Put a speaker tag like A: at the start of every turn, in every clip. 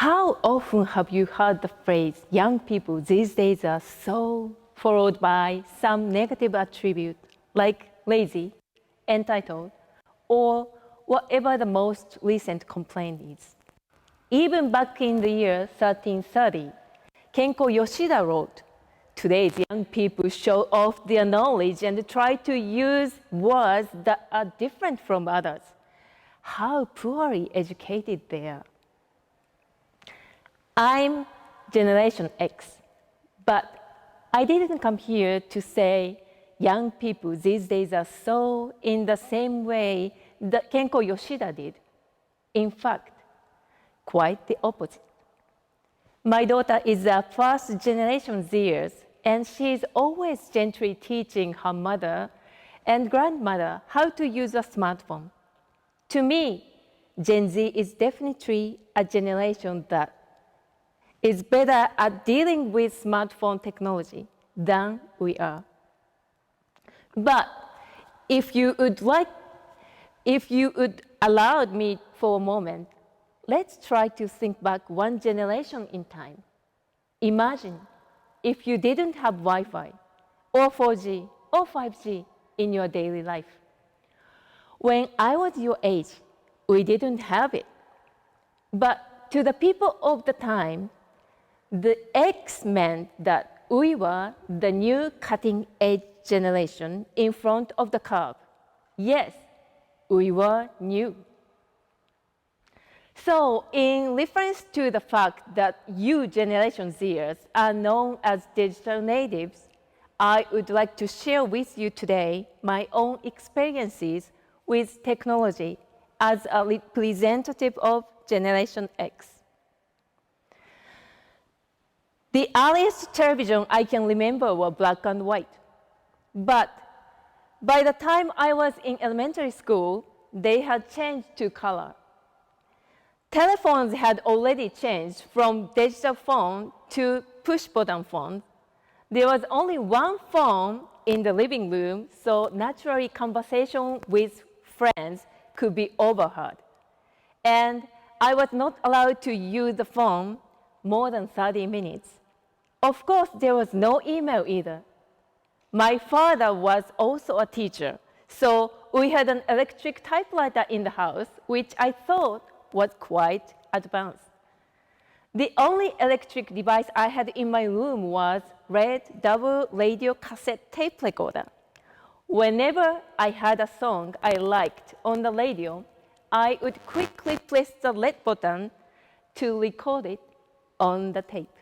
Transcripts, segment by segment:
A: How often have you heard the phrase, young people these days are so, followed by some negative attribute like lazy, entitled, or whatever the most recent complaint is? Even back in the year 1330, Kenko Yoshida wrote, "Today's young people show off their knowledge and try to use words that are different from others. How poorly educated they are." I'm Generation X, but I didn't come here to say young people these days are so in the same way that Kenko Yoshida did. In fact, quite the opposite. My daughter is a first generation Zers, and she is always gently teaching her mother and grandmother how to use a smartphone. To me, Gen Z is definitely a generation that is better at dealing with smartphone technology than we are. But if you would allow me for a moment, let's try to think back one generation in time. Imagine if you didn't have Wi-Fi or 4G or 5G in your daily life. When I was your age, we didn't have it. But to the people of the time, the X meant that we were the new cutting-edge generation in front of the curve. Yes, we were new. So, in reference to the fact that you Generation Zers are known as digital natives, I would like to share with you today my own experiences with technology as a representative of Generation X. The earliest television I can remember were black and white. But by the time I was in elementary school, they had changed to color. Telephones had already changed from digital phone to push-button phones. There was only one phone in the living room, so naturally conversation with friends could be overheard. And I was not allowed to use the phone more than 30 minutes. Of course, there was no email either. My father was also a teacher, so we had an electric typewriter in the house, which I thought was quite advanced. The only electric device I had in my room was red double radio cassette tape recorder. Whenever I had a song I liked on the radio, I would quickly press the red button to record it on the tape.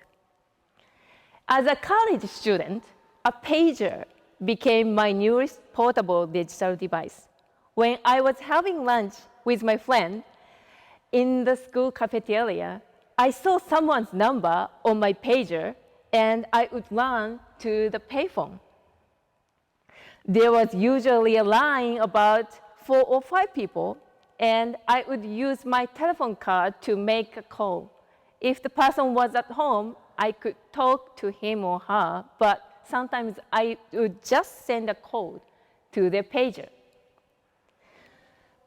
A: As a college student, a pager became my newest portable digital device. When I was having lunch with my friend in the school cafeteria, I saw someone's number on my pager, and I would run to the payphone. There was usually a line about 4 or 5 people, and I would use my telephone card to make a call. If the person was at home, I could talk to him or her, but sometimes I would just send a code to their pager.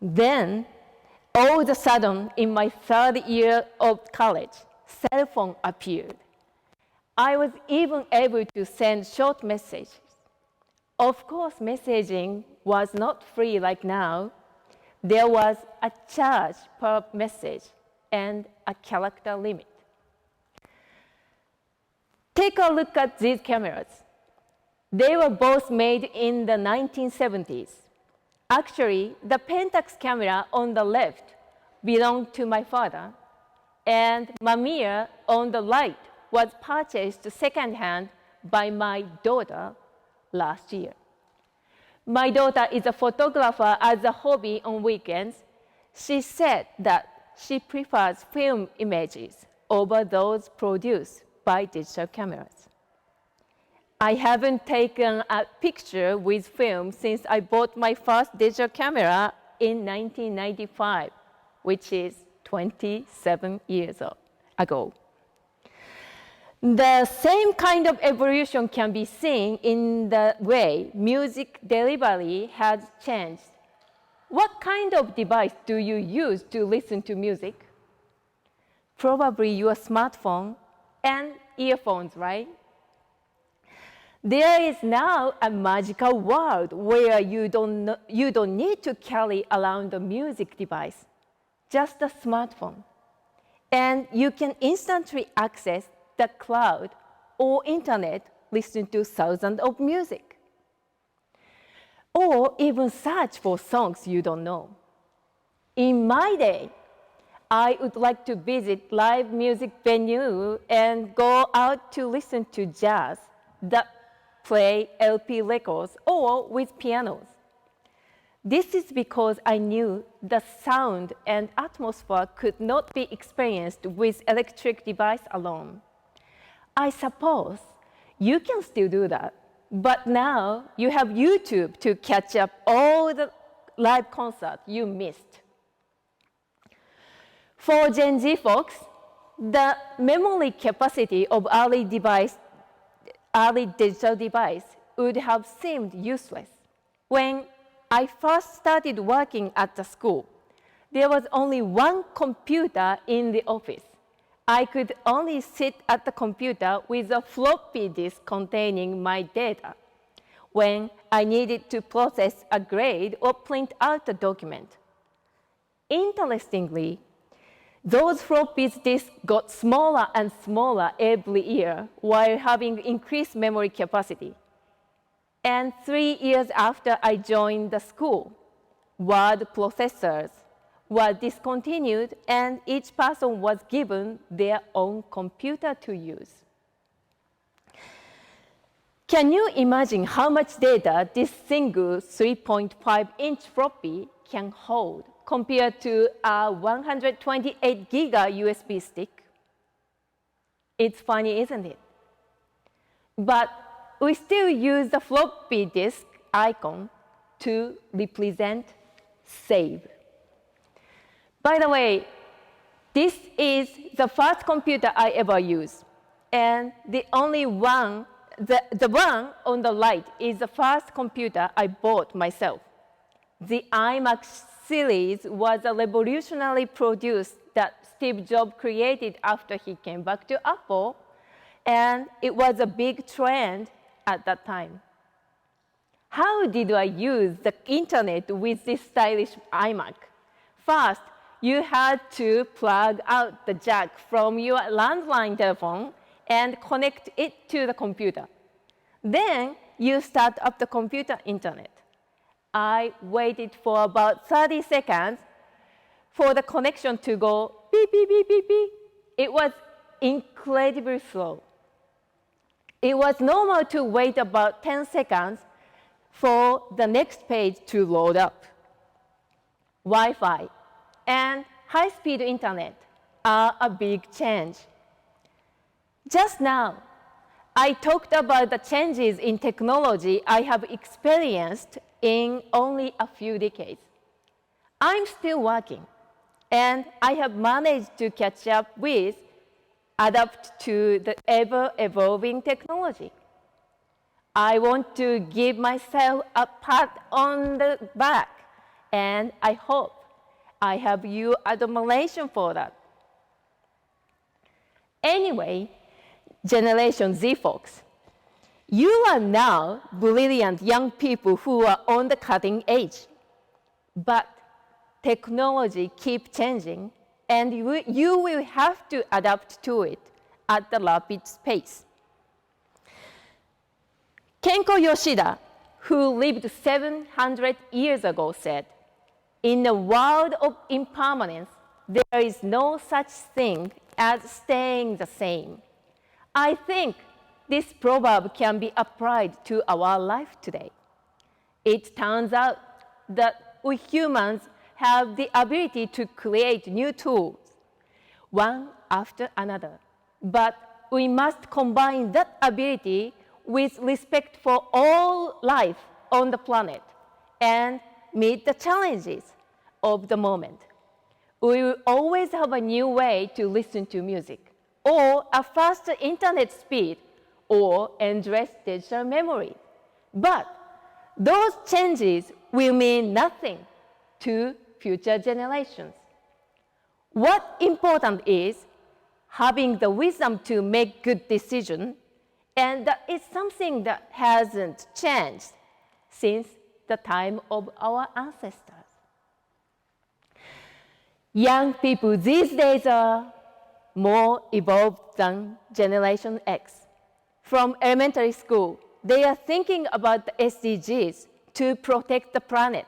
A: Then, all of a sudden, in my third year of college, cell phone appeared. I was even able to send short messages. Of course, messaging was not free like now. There was a charge per message and a character limit. Take a look at these cameras. They were both made in the 1970s. Actually, the Pentax camera on the left belonged to my father, and Mamiya on the right was purchased secondhand by my daughter last year. My daughter is a photographer as a hobby on weekends. She said that she prefers film images over those produced by digital cameras. I haven't taken a picture with film since I bought my first digital camera in 1995, which is 27 years ago. The same kind of evolution can be seen in the way music delivery has changed. What kind of device do you use to listen to music? probably your smartphone and earphones, right? There is now a magical world where you don't need to carry around a music device, just a smartphone. And you can instantly access the cloud or internet, listen to thousands of music. Or even search for songs you don't know. In my day, I would like to visit live music venue and go out to listen to jazz that play LP records or with pianos. This is because I knew the sound and atmosphere could not be experienced with electric device alone. I suppose you can still do that, but now you have YouTube to catch up all the live concerts you missed. For Gen Z folks, the memory capacity of early digital device would have seemed useless. When I first started working at the school, there was only one computer in the office. I could only sit at the computer with a floppy disk containing my data when I needed to process a grade or print out a document. Interestingly, those floppy disks got smaller and smaller every year while having increased memory capacity. And 3 years after I joined the school, word processors were discontinued and each person was given their own computer to use. Can you imagine how much data this single 3.5-inch floppy can hold compared to a 128 giga USB stick? It's funny, isn't it? But we still use the floppy disk icon to represent save. By the way, this is the first computer I ever used. And the only one, the one on the right is the first computer I bought myself. The iMac series was a revolutionary product that Steve Jobs created after he came back to Apple, and it was a big trend at that time. How did I use the internet with this stylish iMac? First, you had to plug out the jack from your landline telephone and connect it to the computer. Then you start up the computer internet. I waited for about 30 seconds for the connection to go beep, beep, beep, beep, beep. It was incredibly slow. It was normal to wait about 10 seconds for the next page to load up. Wi-Fi and high-speed internet are a big change. Just now, I talked about the changes in technology I have experienced in only a few decades. I'm still working, and I have managed to catch up with, adapt to the ever-evolving technology. I want to give myself a pat on the back, and I hope I have your admiration for that. Anyway, Generation Z folks, you are now brilliant young people who are on the cutting edge. But technology keeps changing, and you will have to adapt to it at the rapid pace. Kenko Yoshida, who lived 700 years ago, said, "In a world of impermanence, there is no such thing as staying the same." I think this proverb can be applied to our life today. It turns out that we humans have the ability to create new tools, one after another. But we must combine that ability with respect for all life on the planet and meet the challenges of the moment. We will always have a new way to listen to music, or a faster internet speed, or endless digital memory. But those changes will mean nothing to future generations. What's important is having the wisdom to make good decisions, and that is something that hasn't changed since the time of our ancestors. Young people these days are more evolved than Generation X. From elementary school, they are thinking about the SDGs to protect the planet.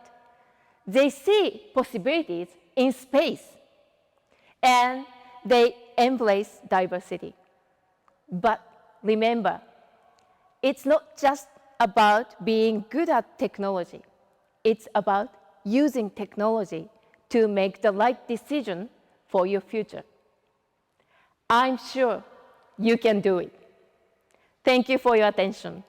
A: They see possibilities in space, and they embrace diversity. But remember, it's not just about being good at technology. It's about using technology to make the right decision for your future. I'm sure you can do it. Thank you for your attention.